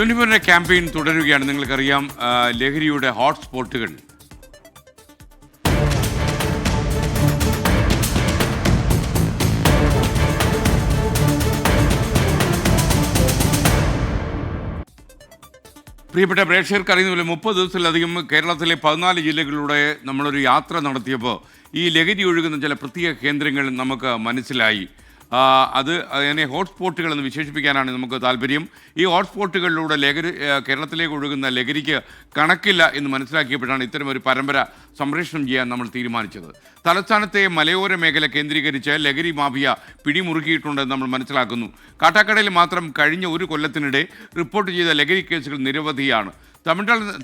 24 campaign തുടരുകയാണ്. നിങ്ങൾക്കറിയാം, ലഹരിയുടെ ഹോട്ട്സ്പോട്ടുകൾ പ്രിയപ്പെട്ട പ്രേക്ഷകർക്ക് അറിയുന്നപോലെ 30 ദിവസത്തിലധികം കേരളത്തിലെ 14 ജില്ലകളിലൂടെ നമ്മളൊരു യാത്ര നടത്തിയപ്പോൾ ഈ ലഹരി ഒഴുകുന്ന ചില പ്രത്യേക കേന്ദ്രങ്ങൾ നമുക്ക് മനസ്സിലായി. അതിനെ ഹോട്ട്സ്പോട്ടുകൾ എന്ന് വിശേഷിപ്പിക്കാനാണ് നമുക്ക് താല്പര്യം. ഈ ഹോട്ട്സ്പോട്ടുകളിലൂടെ കേരളത്തിലേക്ക് ഒഴുകുന്ന ലഹരിക്ക് കണക്കില്ല എന്ന് മനസ്സിലാക്കിയപ്പോഴാണ് ഇത്തരമൊരു പരമ്പര സംപ്രേഷണം ചെയ്യാൻ നമ്മൾ തീരുമാനിച്ചത്. തലസ്ഥാനത്തെ മലയോര മേഖല കേന്ദ്രീകരിച്ച് ലഹരി മാഫിയ പിടിമുറുക്കിയിട്ടുണ്ടെന്ന് നമ്മൾ മനസ്സിലാക്കുന്നു. കാട്ടാക്കടയിൽ മാത്രം കഴിഞ്ഞ ഒരു കൊല്ലത്തിനിടെ റിപ്പോർട്ട് ചെയ്ത ലഹരി കേസുകൾ നിരവധിയാണ്.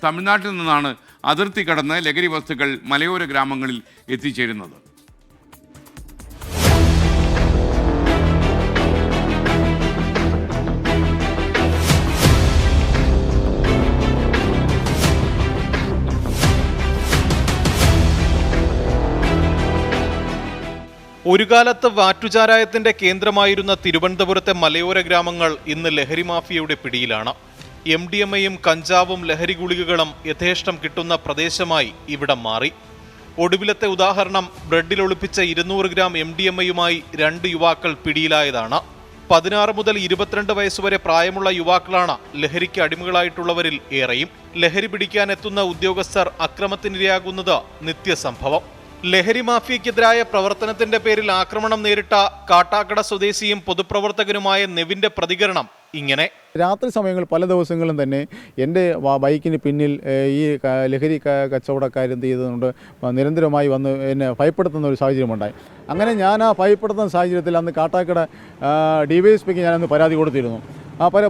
തമിഴ്നാട്ടിൽ നിന്നാണ് അതിർത്തി കടന്ന് ലഹരി വസ്തുക്കൾ മലയോര ഗ്രാമങ്ങളിൽ എത്തിച്ചേരുന്നത്. ഒരു കാലത്ത് വാറ്റുചാരായത്തിന്റെ കേന്ദ്രമായിരുന്ന തിരുവനന്തപുരത്തെ മലയോര ഗ്രാമങ്ങൾ ഇന്ന് ലഹരി മാഫിയയുടെ പിടിയിലാണ്. MDMAയും കഞ്ചാവും ലഹരി ഗുളികകളും യഥേഷ്ടം കിട്ടുന്ന പ്രദേശമായി ഇവിടം മാറി. ഒടുവിലത്തെ ഉദാഹരണം ബ്രെഡിൽ ഒളിപ്പിച്ച 200 ഗ്രാം MDMAയുമായി 2 യുവാക്കൾ പിടിയിലായതാണ്. 16 മുതൽ 22 വയസ്സുവരെ പ്രായമുള്ള യുവാക്കളാണ് ലഹരിക്ക് അടിമകളായിട്ടുള്ളവരിൽ ഏറെയും. ലഹരി പിടിക്കാനെത്തുന്ന ഉദ്യോഗസ്ഥർ അക്രമത്തിനിരയാകുന്നത് നിത്യസംഭവം. ലഹരി മാഫിയക്കെതിരായ പ്രവർത്തനത്തിന്റെ പേരിൽ ആക്രമണം നേരിട്ട കാട്ടാക്കട സ്വദേശിയും പൊതുപ്രവർത്തകനുമായ നെവിന്റെ പ്രതികരണം ഇങ്ങനെ: രാത്രി സമയങ്ങളിൽ പല ദിവസങ്ങളും തന്നെ എൻ്റെ ബൈക്കിന് പിന്നിൽ ഈ ലഹരി കച്ചവടക്കാരെന്ത് ചെയ്തതുകൊണ്ട് നിരന്തരമായി വന്ന് എന്നെ ഭയപ്പെടുത്തുന്ന ഒരു സാഹചര്യമുണ്ടായി. അങ്ങനെ ഞാൻ ആ ഭയപ്പെടുത്തുന്ന സാഹചര്യത്തിൽ അന്ന് കാട്ടാക്കട DYSPക്ക് ഞാനന്ന് പരാതി കൊടുത്തിരുന്നു.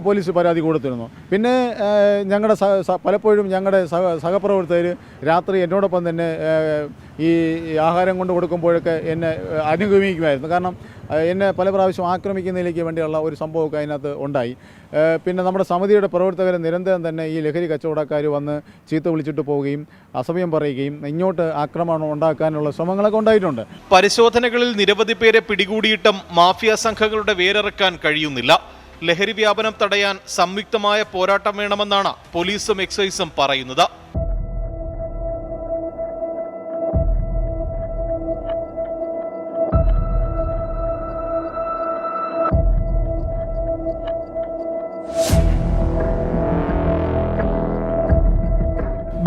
പോലീസ് പരാതി കൊടുത്തിരുന്നു. പിന്നെ ഞങ്ങളുടെ പലപ്പോഴും ഞങ്ങളുടെ സഹപ്രവർത്തകർ രാത്രി എന്നോടൊപ്പം തന്നെ ഈ ആഹാരം കൊണ്ട് കൊടുക്കുമ്പോഴൊക്കെ എന്നെ അനുഗമിക്കുമായിരുന്നു. കാരണം എന്നെ പല പ്രാവശ്യം ആക്രമിക്കുന്നതിലേക്ക് വേണ്ടിയുള്ള ഒരു സംഭവമൊക്കെ അതിനകത്ത് ഉണ്ടായി. പിന്നെ നമ്മുടെ സമിതിയുടെ പ്രവർത്തകർ നിരന്തരം തന്നെ ഈ ലഹരി കച്ചവടക്കാർ വന്ന് ചീത്ത വിളിച്ചിട്ട് പോവുകയും അസഭ്യം പറയുകയും ഇങ്ങോട്ട് ആക്രമണം ഉണ്ടാക്കാനുള്ള ശ്രമങ്ങളൊക്കെ ഉണ്ടായിട്ടുണ്ട്. പരിശോധനകളിൽ നിരവധി പേരെ പിടികൂടിയിട്ടും മാഫിയ സംഘങ്ങളുടെ വേരിറക്കാൻ കഴിയുന്നില്ല. ലഹരി വ്യാപനം തടയാൻ സംയുക്തമായ പോരാട്ടം വേണമെന്നാണ് പോലീസും എക്സൈസും പറയുന്നത്.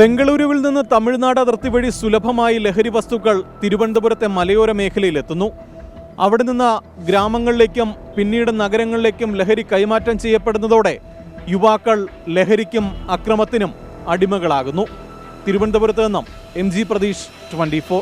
ബംഗളൂരുവിൽ നിന്ന് തമിഴ്നാട് അതിർത്തി വഴി സുലഭമായി ലഹരി വസ്തുക്കൾ തിരുവനന്തപുരത്തെ മലയോര മേഖലയിലെത്തുന്നു. അവിടെ നിന്ന് ഗ്രാമങ്ങളിലേക്കും പിന്നീട് നഗരങ്ങളിലേക്കും ലഹരി കൈമാറ്റം ചെയ്യപ്പെടുന്നതോടെ യുവാക്കൾ ലഹരിക്കും അക്രമത്തിനും അടിമകളാകുന്നു. തിരുവനന്തപുരത്ത് നിന്നും MG പ്രതീഷ്, 24.